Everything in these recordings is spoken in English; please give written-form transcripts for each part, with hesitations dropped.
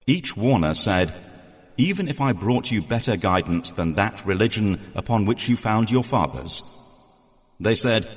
Each warner said, "Even if I brought you better guidance than that religion upon which you found your fathers." They said,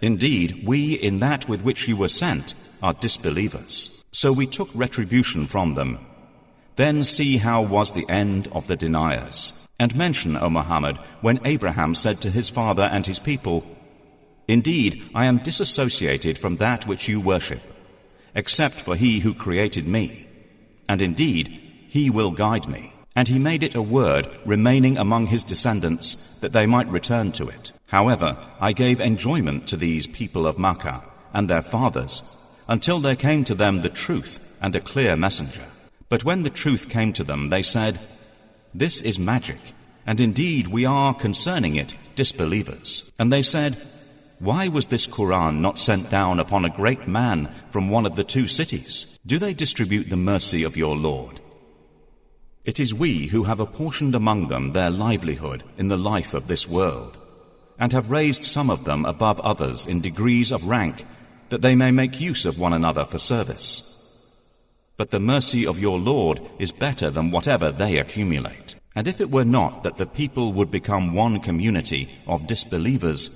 "Indeed, we in that with which you were sent are disbelievers." So we took retribution from them. Then see how was the end of the deniers. And mention, O Muhammad, when Abraham said to his father and his people, "Indeed, I am disassociated from that which you worship, except for he who created me. And indeed, he will guide me." And he made it a word remaining among his descendants that they might return to it. However, I gave enjoyment to these people of Makkah and their fathers until there came to them the truth and a clear messenger. But when the truth came to them, they said, "This is magic, and indeed we are concerning it disbelievers." And they said, "Why was this Quran not sent down upon a great man from one of the two cities? Do they distribute the mercy of your Lord? It is we who have apportioned among them their livelihood in the life of this world, and have raised some of them above others in degrees of rank, that they may make use of one another for service. But the mercy of your Lord is better than whatever they accumulate. And if it were not that the people would become one community of disbelievers,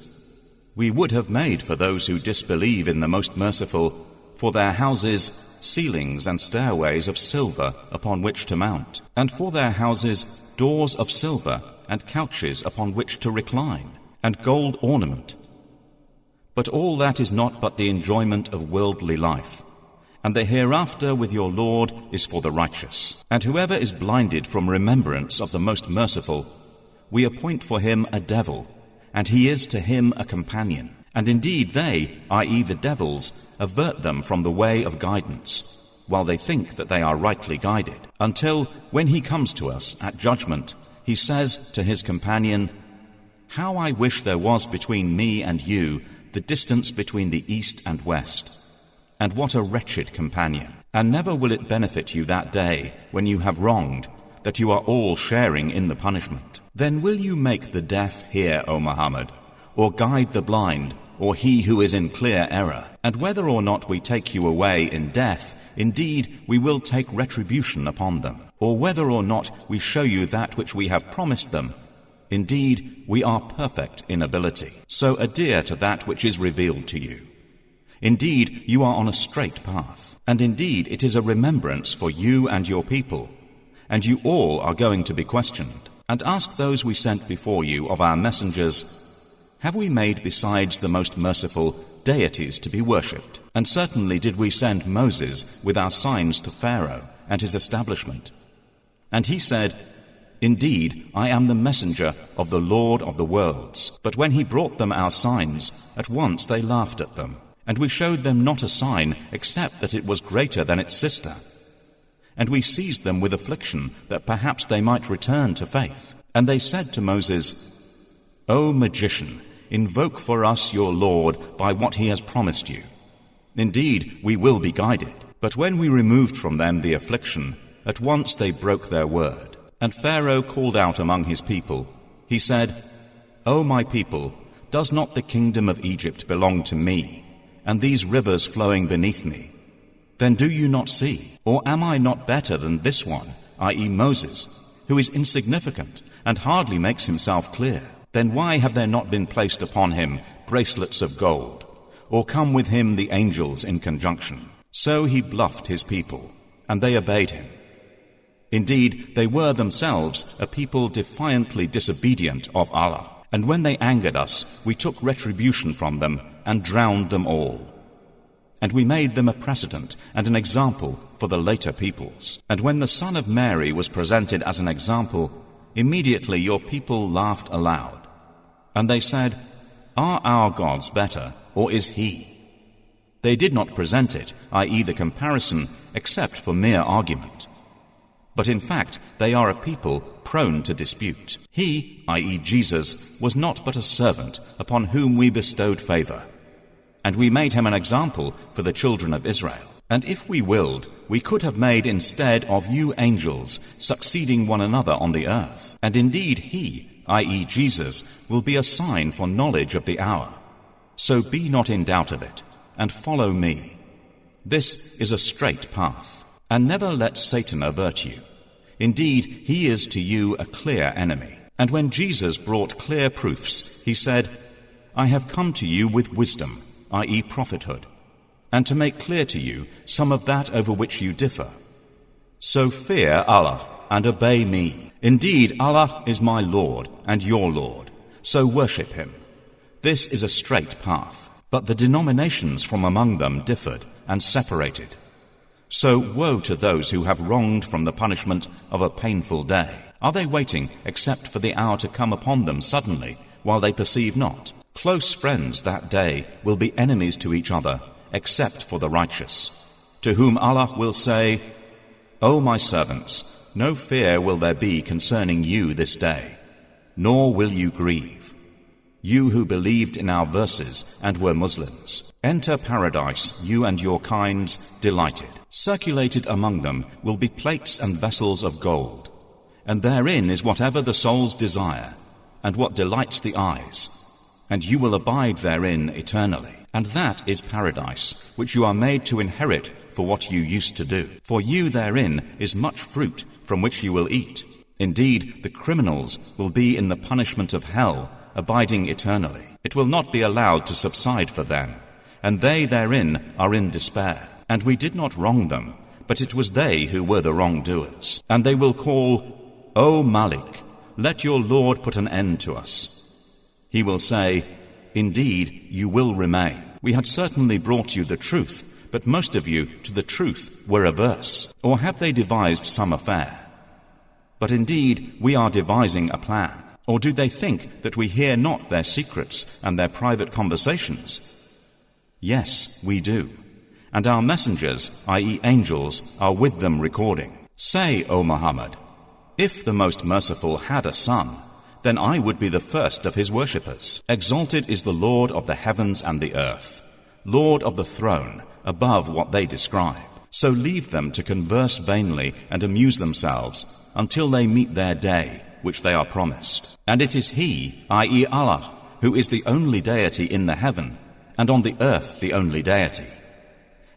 we would have made for those who disbelieve in the Most Merciful, for their houses, ceilings and stairways of silver upon which to mount, and for their houses, doors of silver and couches upon which to recline, and gold ornament. But all that is not but the enjoyment of worldly life, and the hereafter with your Lord is for the righteous. And whoever is blinded from remembrance of the Most Merciful, we appoint for him a devil, and he is to him a companion. And indeed they, i.e. the devils, avert them from the way of guidance, while they think that they are rightly guided, until, when he comes to us at judgment, he says to his companion, "How I wish there was between me and you the distance between the east and west. And what a wretched companion. And never will it benefit you that day when you have wronged, that you are all sharing in the punishment. Then will you make the deaf hear, O Muhammad, or guide the blind, or he who is in clear error? And whether or not we take you away in death, indeed we will take retribution upon them. Or whether or not we show you that which we have promised them, indeed we are perfect in ability. So adhere to that which is revealed to you. Indeed, you are on a straight path. And indeed, it is a remembrance for you and your people. And you all are going to be questioned. And ask those we sent before you of our messengers, have we made besides the Most Merciful deities to be worshipped? And certainly did we send Moses with our signs to Pharaoh and his establishment. And he said, "Indeed, I am the messenger of the Lord of the worlds." But when he brought them our signs, at once they laughed at them. And we showed them not a sign except that it was greater than its sister. And we seized them with affliction that perhaps they might return to faith. And they said to Moses, "O magician, invoke for us your Lord by what he has promised you. Indeed, we will be guided." But when we removed from them the affliction, at once they broke their word. And Pharaoh called out among his people. He said, "O my people, does not the kingdom of Egypt belong to me, and these rivers flowing beneath me? Then do you not see? Or am I not better than this one, i.e. Moses, who is insignificant and hardly makes himself clear? Then why have there not been placed upon him bracelets of gold, or come with him the angels in conjunction?" So he bluffed his people, and they obeyed him. Indeed, they were themselves a people defiantly disobedient of Allah. And when they angered us, we took retribution from them and drowned them all. And we made them a precedent and an example for the later peoples. And when the son of Mary was presented as an example, immediately your people laughed aloud. And they said, "Are our gods better, or is he?" They did not present it, i.e. the comparison, except for mere argument. But in fact, they are a people prone to dispute. He, i.e. Jesus, was not but a servant upon whom we bestowed favor. And we made him an example for the children of Israel. And if we willed, we could have made instead of you angels succeeding one another on the earth. And indeed he, i.e. Jesus, will be a sign for knowledge of the hour. So be not in doubt of it, and follow me. This is a straight path. And never let Satan avert you. Indeed, he is to you a clear enemy. And when Jesus brought clear proofs, he said, I have come to you with wisdom, i.e. prophethood, and to make clear to you some of that over which you differ. So fear Allah and obey me. Indeed, Allah is my Lord and your Lord, so worship him. This is a straight path. But the denominations from among them differed and separated. So woe to those who have wronged from the punishment of a painful day. Are they waiting except for the hour to come upon them suddenly, while they perceive not? Close friends that day will be enemies to each other, except for the righteous, to whom Allah will say, O my servants, no fear will there be concerning you this day, nor will you grieve. You who believed in our verses and were Muslims, enter paradise, you and your kinds, delighted. Circulated among them will be plates and vessels of gold, and therein is whatever the souls desire, and what delights the eyes, and you will abide therein eternally. And that is paradise, which you are made to inherit for what you used to do. For you therein is much fruit from which you will eat. Indeed, the criminals will be in the punishment of hell, abiding eternally. It will not be allowed to subside for them, and they therein are in despair. And we did not wrong them, but it was they who were the wrongdoers. And they will call, O Malik, let your Lord put an end to us. He will say, Indeed, you will remain. We had certainly brought you the truth, but most of you to the truth were averse. Or have they devised some affair? But indeed, we are devising a plan. Or do they think that we hear not their secrets and their private conversations? Yes, we do. And our messengers, i.e. angels, are with them recording. Say, O Muhammad, if the Most Merciful had a son, then I would be the first of his worshippers. Exalted is the Lord of the heavens and the earth, Lord of the throne, above what they describe. So leave them to converse vainly and amuse themselves until they meet their day, which they are promised. And it is He, i.e. Allah, who is the only deity in the heaven, and on the earth the only deity.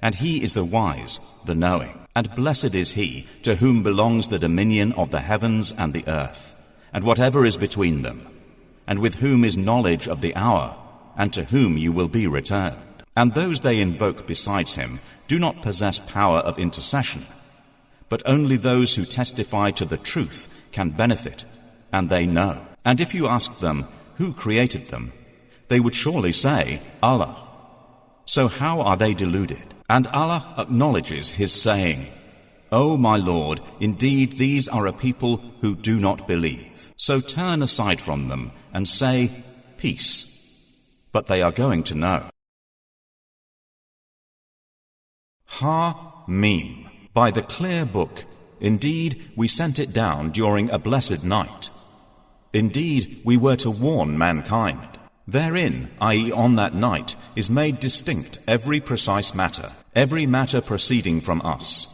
And He is the wise, the knowing. And blessed is He to whom belongs the dominion of the heavens and the earth, and whatever is between them, and with whom is knowledge of the hour, and to whom you will be returned. And those they invoke besides Him do not possess power of intercession, but only those who testify to the truth can benefit, and they know. And if you asked them, who created them, they would surely say, Allah. So how are they deluded? And Allah acknowledges His saying, O my Lord, indeed these are a people who do not believe. So turn aside from them and say, peace. But they are going to know. Ha-Mim. By the clear book, indeed we sent it down during a blessed night. Indeed, we were to warn mankind. Therein, i.e. on that night, is made distinct every precise matter, every matter proceeding from us.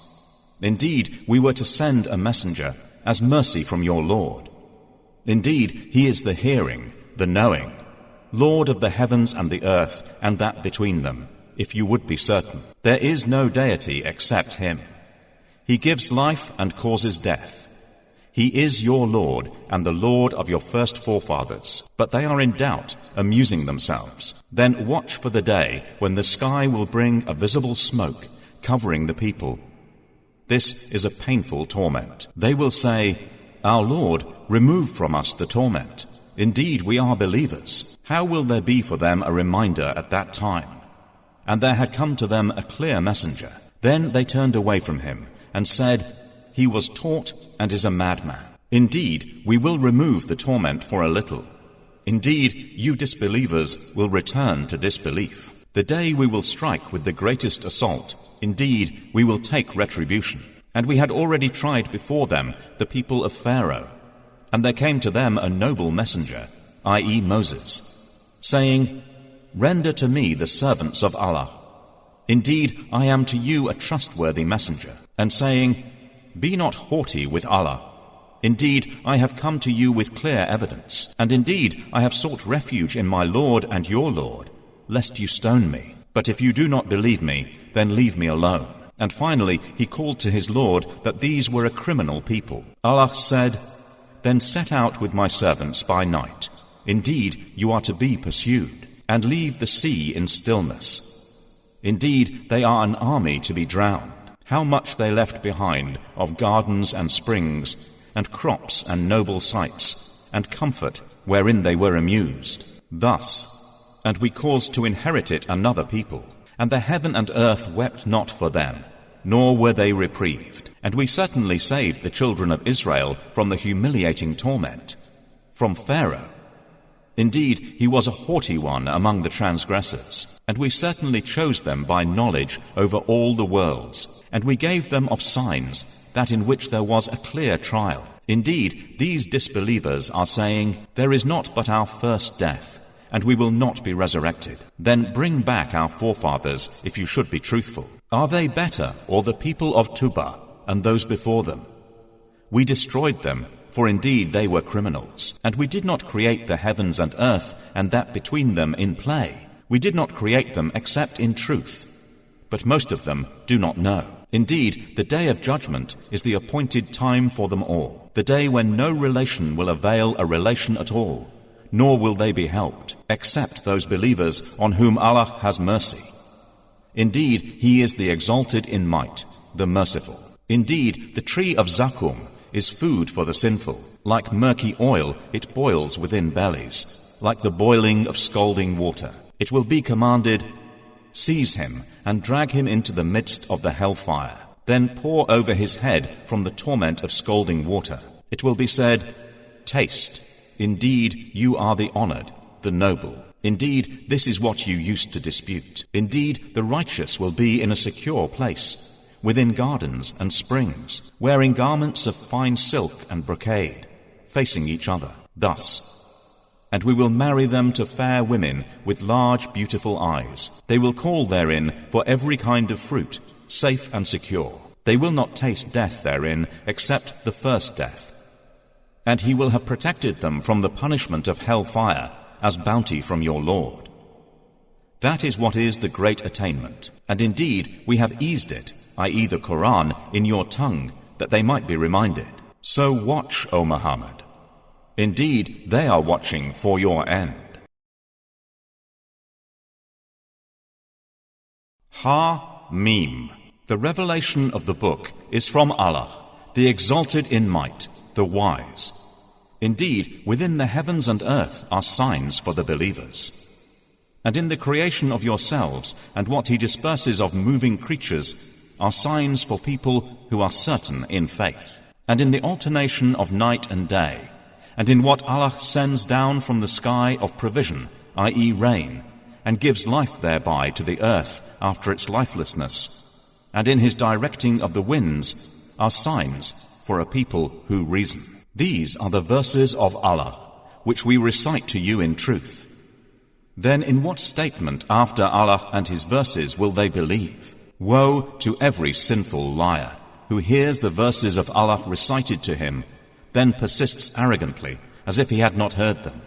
Indeed, we were to send a messenger as mercy from your Lord. Indeed, He is the hearing, the knowing, Lord of the heavens and the earth and that between them, if you would be certain. There is no deity except Him. He gives life and causes death. He is your Lord and the Lord of your first forefathers. But they are in doubt, amusing themselves. Then watch for the day when the sky will bring a visible smoke covering the people. This is a painful torment. They will say, Our Lord, remove from us the torment. Indeed, we are believers. How will there be for them a reminder at that time? And there had come to them a clear messenger. Then they turned away from him and said, He was taught and is a madman. Indeed, we will remove the torment for a little. Indeed, you disbelievers will return to disbelief. The day we will strike with the greatest assault, indeed, we will take retribution. And we had already tried before them the people of Pharaoh. And there came to them a noble messenger, i.e. Moses, saying, Render to me the servants of Allah. Indeed, I am to you a trustworthy messenger. And saying, Be not haughty with Allah. Indeed, I have come to you with clear evidence. And indeed, I have sought refuge in my Lord and your Lord, lest you stone me. But if you do not believe me, then leave me alone. And finally, he called to his Lord that these were a criminal people. Allah said, "Then set out with my servants by night. Indeed, you are to be pursued, and leave the sea in stillness. Indeed, they are an army to be drowned. How much they left behind of gardens and springs, and crops and noble sights, and comfort wherein they were amused. Thus, and we caused to inherit it another people, and the heaven and earth wept not for them, nor were they reprieved. And we certainly saved the children of Israel from the humiliating torment, from Pharaoh. Indeed, he was a haughty one among the transgressors, and we certainly chose them by knowledge over all the worlds, and we gave them of signs that in which there was a clear trial. Indeed, these disbelievers are saying, there is not but our first death, and we will not be resurrected. Then bring back our forefathers if you should be truthful. Are they better, or the people of Tuba and those before them? We destroyed them, for indeed they were criminals. And we did not create the heavens and earth and that between them in play. We did not create them except in truth. But most of them do not know. Indeed, the day of judgment is the appointed time for them all, the day when no relation will avail a relation at all, nor will they be helped, except those believers on whom Allah has mercy. Indeed, He is the exalted in might, the merciful. Indeed, the tree of Zaqqum is food for the sinful. Like murky oil, it boils within bellies, like the boiling of scalding water. It will be commanded, seize him and drag him into the midst of the hellfire. Then pour over his head from the torment of scalding water. It will be said, taste. Indeed, you are the honored, the noble. Indeed, this is what you used to dispute. Indeed, the righteous will be in a secure place, within gardens and springs, wearing garments of fine silk and brocade, facing each other. Thus, and we will marry them to fair women with large, beautiful eyes. They will call therein for every kind of fruit, safe and secure. They will not taste death therein, except the first death. And He will have protected them from the punishment of hell-fire, as bounty from your Lord. That is what is the great attainment. And indeed, we have eased it, i.e. the Quran, in your tongue, that they might be reminded. So watch, O Muhammad. Indeed, they are watching for your end. Ha-Mim. The revelation of the book is from Allah, the exalted in might, the wise. Indeed, within the heavens and earth are signs for the believers. And in the creation of yourselves and what He disperses of moving creatures are signs for people who are certain in faith. And in the alternation of night and day, and in what Allah sends down from the sky of provision, i.e. rain, and gives life thereby to the earth after its lifelessness, and in His directing of the winds are signs for a people who reason. These are the verses of Allah, which we recite to you in truth. Then in what statement after Allah and His verses will they believe? Woe to every sinful liar, who hears the verses of Allah recited to him, then persists arrogantly, as if he had not heard them.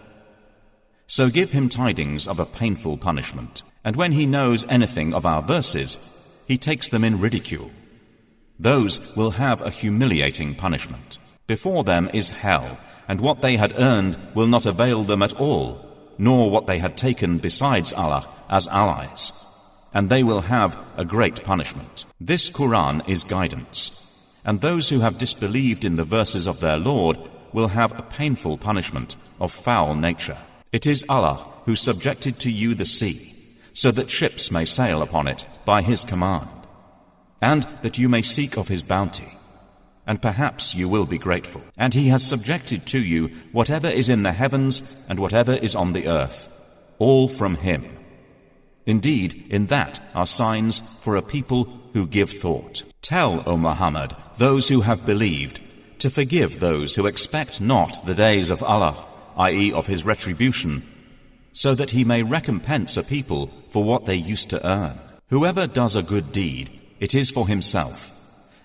So give him tidings of a painful punishment. And when he knows anything of our verses, he takes them in ridicule. Those will have a humiliating punishment. Before them is hell, and what they had earned will not avail them at all, nor what they had taken besides Allah as allies. And they will have a great punishment. This Quran is guidance. And those who have disbelieved in the verses of their Lord will have a painful punishment of foul nature. It is Allah who subjected to you the sea, so that ships may sail upon it by His command, and that you may seek of His bounty, and perhaps you will be grateful. And He has subjected to you whatever is in the heavens and whatever is on the earth, all from Him. Indeed, in that are signs for a people who give thought. Tell, O Muhammad, those who have believed, to forgive those who expect not the days of Allah, i.e. of His retribution, so that He may recompense a people for what they used to earn. Whoever does a good deed, it is for himself,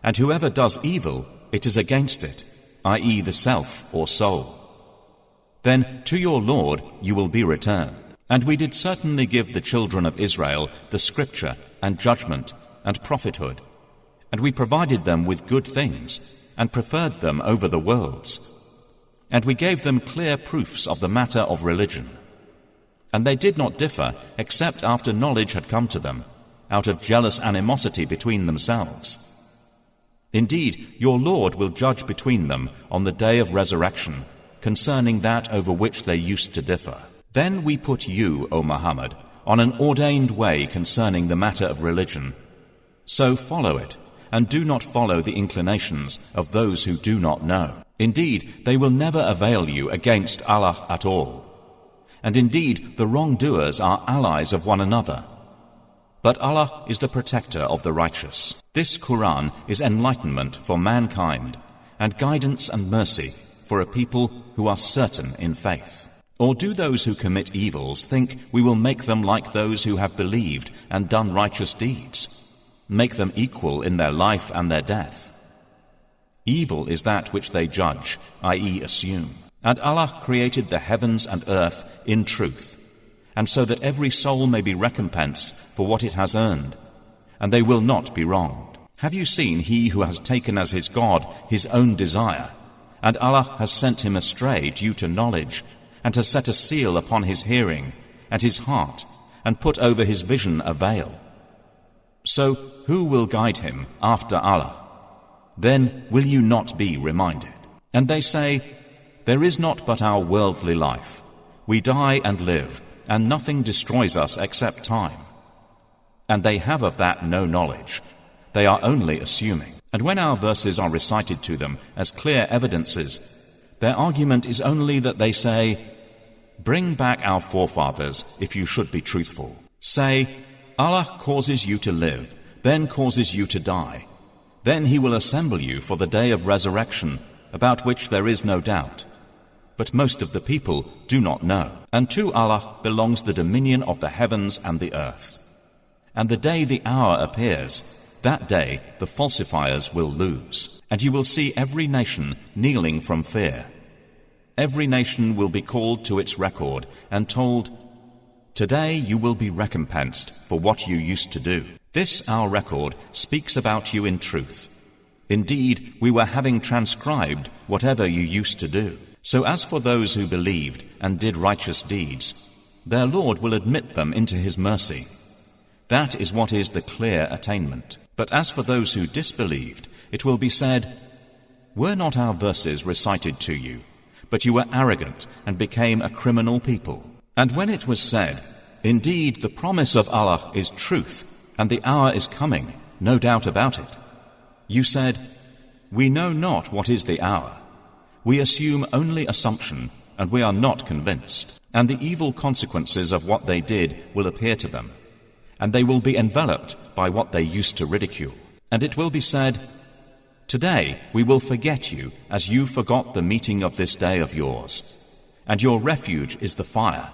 and whoever does evil, it is against it, i.e. the self or soul. Then to your Lord you will be returned. And we did certainly give the children of Israel the scripture and judgment and prophethood, and we provided them with good things, and preferred them over the worlds. And we gave them clear proofs of the matter of religion. And they did not differ except after knowledge had come to them, out of jealous animosity between themselves. Indeed, your Lord will judge between them on the day of resurrection, concerning that over which they used to differ. Then we put you, O Muhammad, on an ordained way concerning the matter of religion. So follow it, and do not follow the inclinations of those who do not know. Indeed, they will never avail you against Allah at all. And indeed, the wrongdoers are allies of one another. But Allah is the protector of the righteous. This Quran is enlightenment for mankind, and guidance and mercy for a people who are certain in faith. Or do those who commit evils think we will make them like those who have believed and done righteous deeds? Make them equal in their life and their death? Evil is that which they judge, i.e. assume. And Allah created the heavens and earth in truth, and so that every soul may be recompensed for what it has earned, and they will not be wronged. Have you seen he who has taken as his God his own desire, and Allah has sent him astray due to knowledge, and has set a seal upon his hearing and his heart, and put over his vision a veil? So who will guide him after Allah? Then will you not be reminded? And they say, there is not but our worldly life. We die and live, and nothing destroys us except time. And they have of that no knowledge. They are only assuming. And when our verses are recited to them as clear evidences, their argument is only that they say, bring back our forefathers if you should be truthful. Say, Allah causes you to live, then causes you to die. Then He will assemble you for the day of resurrection, about which there is no doubt. But most of the people do not know. And to Allah belongs the dominion of the heavens and the earth. And the day the hour appears, that day the falsifiers will lose. And you will see every nation kneeling from fear. Every nation will be called to its record and told, today you will be recompensed for what you used to do. This our record speaks about you in truth. Indeed, we were having transcribed whatever you used to do. So as for those who believed and did righteous deeds, their Lord will admit them into His mercy. That is what is the clear attainment. But as for those who disbelieved, it will be said, were not our verses recited to you, but you were arrogant and became a criminal people. And when it was said, indeed the promise of Allah is truth, and the hour is coming, no doubt about it, you said, we know not what is the hour. We assume only assumption, and we are not convinced. And the evil consequences of what they did will appear to them, and they will be enveloped by what they used to ridicule. And it will be said, today we will forget you as you forgot the meeting of this day of yours, and your refuge is the fire,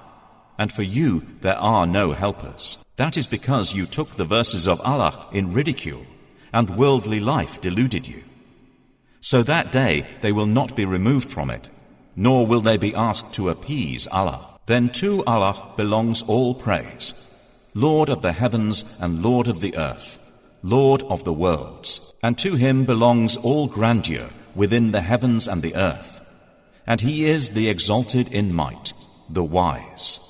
and for you there are no helpers. That is because you took the verses of Allah in ridicule, and worldly life deluded you. So that day they will not be removed from it, nor will they be asked to appease Allah. Then to Allah belongs all praise, Lord of the heavens and Lord of the earth, Lord of the worlds. And to Him belongs all grandeur within the heavens and the earth. And He is the exalted in might, the wise.